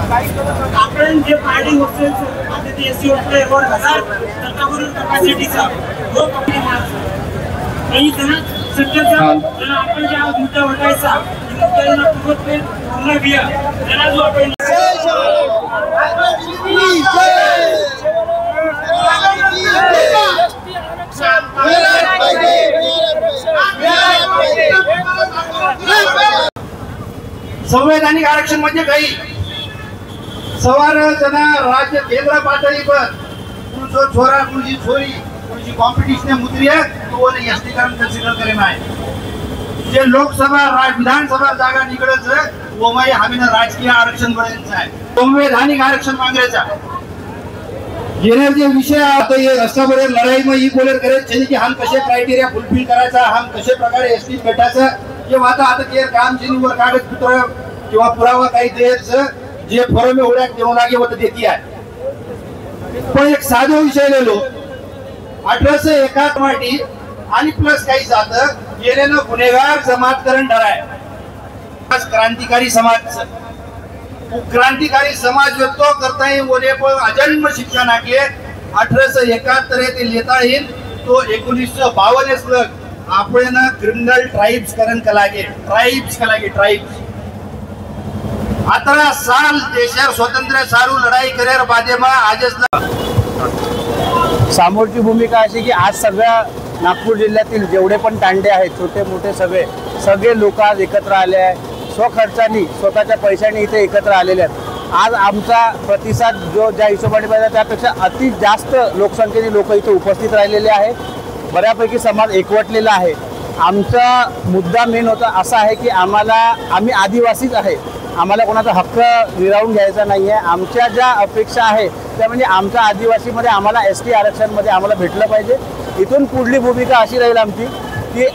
आपण जे party hostel आता ते एससी हॉस्टेल 1000 टक्कावरून कॅपॅसिटीचा जो कंपनी माणसं आणि त्यांना सत्याचा आपण ज्या मुद्दा वाटायचा मुद्द्यांना पूर्ण बिया त्यांना जो आपण संवैधानिक आरक्षण म्हणजे काही सवार जना राज्य केंद्र पातळीवर तुझो छोरा तुझी छोरी तुझी कॉम्पिटिशन मुद्री है तो वो एस टी कंसिडर करेना है जे लोकसभा विधानसभा जागा निकळच वो माई हमें राजकीय आरक्षण बनायचं आहे संवैधानिक आरक्षण मागायचा येणार जे विषय आता ये रस्त्यावर लढाई में ही बोलर करे की हम कसे क्राइटेरिया फुलफिल करायचा हम कसे प्रकारे एसटी भेटायचं जे आता केअर काम जिनीवर कागदपत्र किंवा पुरावा काही द्यायचं जे फॉर्म एवढ्या देऊ लागे होतं देती आहे पण एक साधा विषय लेलो 1861 वाटी आणि प्लस काही जात येणेनं गुन्हेगार जमातकरण ठराय आज क्रांतिकारी समाज व्यक्तो करता येईल बोले पण अजन्म शिक्षा नाके 1871 ते लेता येईल तो 1952 स्लग आपण क्रिमिनल ट्राइब्स करण कलागे ट्राइब्स 18 साल देशात स्वातंत्र्य सारू लढाई करेर बादेमा आजच समोरची भूमिका अशी की आज सगळ्या नागपूर जिल्ह्यातील जेवढे पण तांडे आहेत छोटे मोठे सगळे लोक आज एकत्र आले आहे स्वखर्चानी स्वतःच्या पैशाने इथे एकत्र आलेले आहेत आज आमचा प्रतिसाद जो ज्या हिशोबाने पाहिजे त्यापेक्षा अति जास्त लोकसंख्येने लोक इथे उपस्थित राहिलेले आहेत बऱ्यापैकी समाज एकवटलेला आहे आमचा मुद्दा मेन होता असा आहे की आम्ही आदिवासीच आहे आम्हाला कोणाचा हक्क निरावून घ्यायचा नाही आहे आमच्या ज्या अपेक्षा आहे त्या म्हणजे आमच्या आदिवासीमध्ये आम्हाला एसटी आरक्षणमध्ये आम्हाला भेटलं पाहिजे इथून पुढली भूमिका अशी राहील आमची की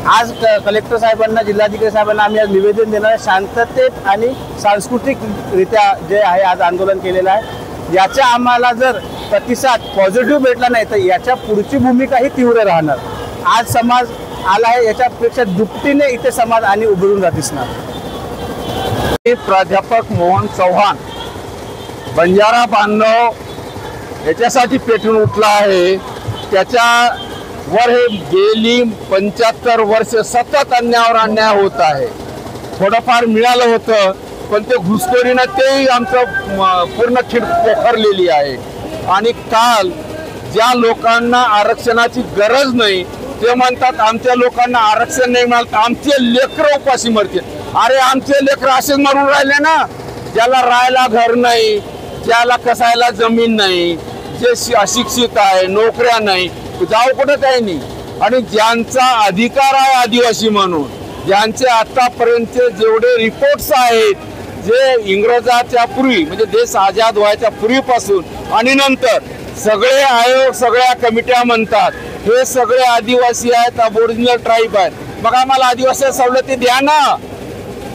आज कलेक्टर साहेबांना जिल्हाधिकारी साहेबांना आम्ही आज निवेदन देणार आहे शांततेत आणि सांस्कृतिकरित्या जे आहे आज आंदोलन केलेलं आहे याचा आम्हाला जर प्रतिसाद पॉझिटिव्ह भेटला नाही तर याच्या पुढची भूमिका ही तीव्र राहणार आज समाज आला आहे याच्यापेक्षा दुपटीने इथे समाज आणि उभरून दिसणार प्राध्यापक मोहन चव्हाण बंजारा बांधव याच्यासाठी पेटून उठला आहे त्याच्यावर हे गेली 75 वर्ष सतत अन्याय होत आहे थोडंफार मिळालं होतं पण ते घुसखोरीनं तेही आमचं पूर्ण खिड पोखरलेली आहे आणि काल ज्या लोकांना आरक्षणाची गरज नाही ते म्हणतात आमच्या लोकांना आरक्षण नाही मिळालं आमचे लेकरं उपाशी मरतील अरे आमचे लेकरं असेच मरून राहिले ना ज्याला राहायला घर नाही ज्याला कसायला जमीन नाही जे अशिक्षित आहे नोकऱ्या नाही जाऊ कुठं काही नाही आणि ज्यांचा अधिकार आहे आदिवासी म्हणून ज्यांचे आतापर्यंतचे जेवढे रिपोर्ट्स आहेत जे इंग्रजाच्या पूर्वी म्हणजे देश आजाद व्हायच्या पूर्वीपासून आणि नंतर सगळे आयोग सगळ्या कमिट्या म्हणतात हे सगळे आदिवासी आहेत अबोरिजिनल ट्राईब आहेत मग आम्हाला आदिवासी सवलती द्या ना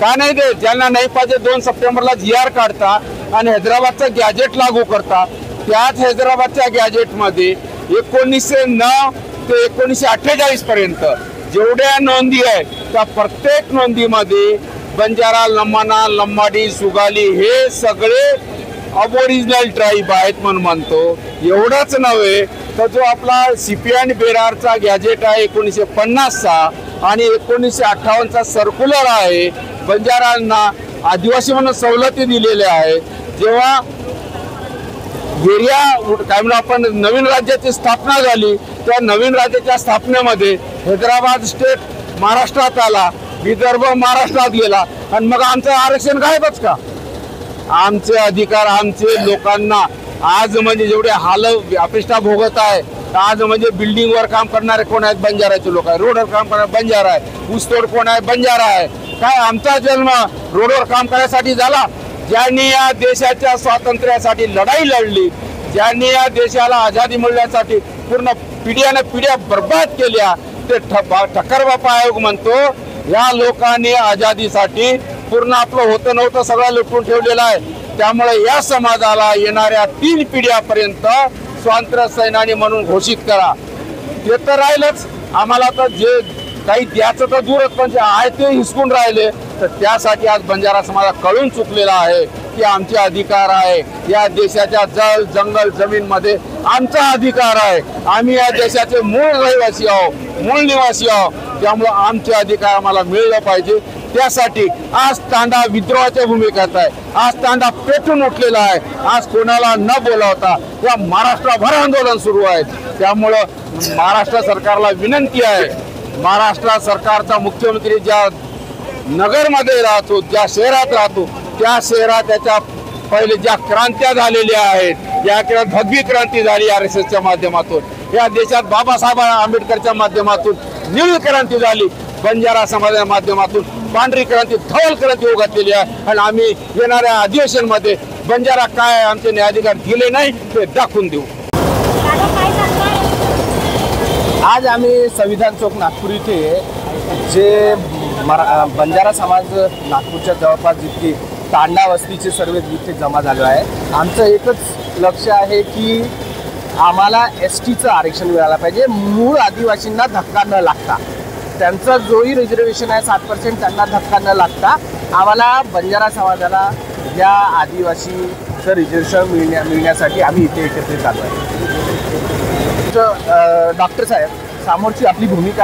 का नाही देत ज्यांना नाही पाहिजे 2 सप्टेंबरला GR काढता आणि हैदराबादचं गॅजेट लागू करता त्याच हैदराबादच्या गॅजेटमध्ये 1909 ते 1948 पर्यंत जेवढ्या नोंदी आहेत त्या प्रत्येक नोंदीमध्ये बंजारा लम्माना लम्माडी सुगाली हे सगळे अबोरिजिनल ट्राईब आहेत म्हणून म्हणतो एवढंच नव्हे तर जो आपला CP आणि बेरारचा गॅजेट आहे 1950चा आणि 1958चा सर्क्युलर आहे बंजारांना आदिवासी म्हणून सवलती दिलेल्या आहे जेव्हा काय म्हणून आपण नवीन राज्याची स्थापना झाली त्या नवीन राज्याच्या स्थापनेमध्ये हैदराबाद स्टेट महाराष्ट्रात आला विदर्भ महाराष्ट्रात गेला आणि मग आमचं आरक्षण गायबच का आमचे अधिकार आमचे लोकांना आज म्हणजे जेवढे हाल अपेक्षा भोगत आहे आज म्हणजे बिल्डिंगवर काम करणारे कोण आहेत बंजाराचे लोक आहे रोडवर काम करणारे बंजारा आहे ऊसतोड कोण आहे बंजारा आहे काय आमचा जन्म रोडवर काम करण्यासाठी झाला ज्यांनी या देशाच्या स्वातंत्र्यासाठी लढाई लढली ज्यांनी या देशाला आझादी मिळण्यासाठी पूर्ण पिढ्या बर्बाद केल्या ते ठक्कर बापा आयोग म्हणतो या लोकांनी आझादीसाठी पूर्ण आपलं होतं नव्हतं सगळं लुटून ठेवलेलं आहे त्यामुळे या समाजाला येणाऱ्या 3 पिढ्यापर्यंत स्वातंत्र्य सेनानी म्हणून घोषित करा ते तर राहिलंच आम्हाला तर जे काही द्यायचं तर दूरच पण जे आहे ते हिसकून राहिले तर त्यासाठी आज बंजारा समाज कळून चुकलेला आहे हक्की आमचे अधिकार आहे. या देशाच्या जल जंगल जमीन मध्ये आमचा अधिकार आहे. आम्ही या देशाचे मूळ रहिवासी आहोत, मूळ निवासी आहोत. त्यामुळे आमचे अधिकार आम्हाला मिळलं पाहिजे. त्यासाठी आज तांडा विद्रोहाच्या भूमिकेत आहे. आज तांडा पेटून उठलेला आहे. आज कोणाला न बोलावता या महाराष्ट्रभर आंदोलन सुरू आहे. त्यामुळं महाराष्ट्र सरकारला विनंती आहे, महाराष्ट्र सरकारचा मुख्यमंत्री ज्या नगरमध्ये राहतो, ज्या शहरात राहतो, त्या शहरात त्याच्या पहिले ज्या क्रांत्या झालेल्या आहेत, या भगवी क्रांती झाली RSSच्या माध्यमातून, या देशात बाबासाहेब आंबेडकरच्या माध्यमातून निळी क्रांती झाली, बंजारा समाजाच्या माध्यमातून पांढरी क्रांती, धवल क्रांती उघडलेली आहे. आणि आम्ही येणाऱ्या अधिवेशनमध्ये बंजारा काय आमचे न्यायाधिकार दिले नाही ते दाखवून देऊ. आज आम्ही संविधान चौक नागपूर इथे जे बंजारा समाज नागपूरच्या जवळपास जितकी तांडा वस्तीचे सर्व इथे जमा झालो आहे. आमचं एकच लक्ष आहे की आम्हाला STचं आरक्षण मिळालं पाहिजे. मूळ आदिवासींना धक्का न लागता, त्यांचा जोही रिझर्वेशन आहे 7%, त्यांना धक्का न लागता आम्हाला बंजारा समाजाला या आदिवासीचं रिझर्वेशन मिळण्यासाठी आम्ही इथे एकत्रित आलो आहे. डॉक्टर साहेब, समोरची आपली भूमिका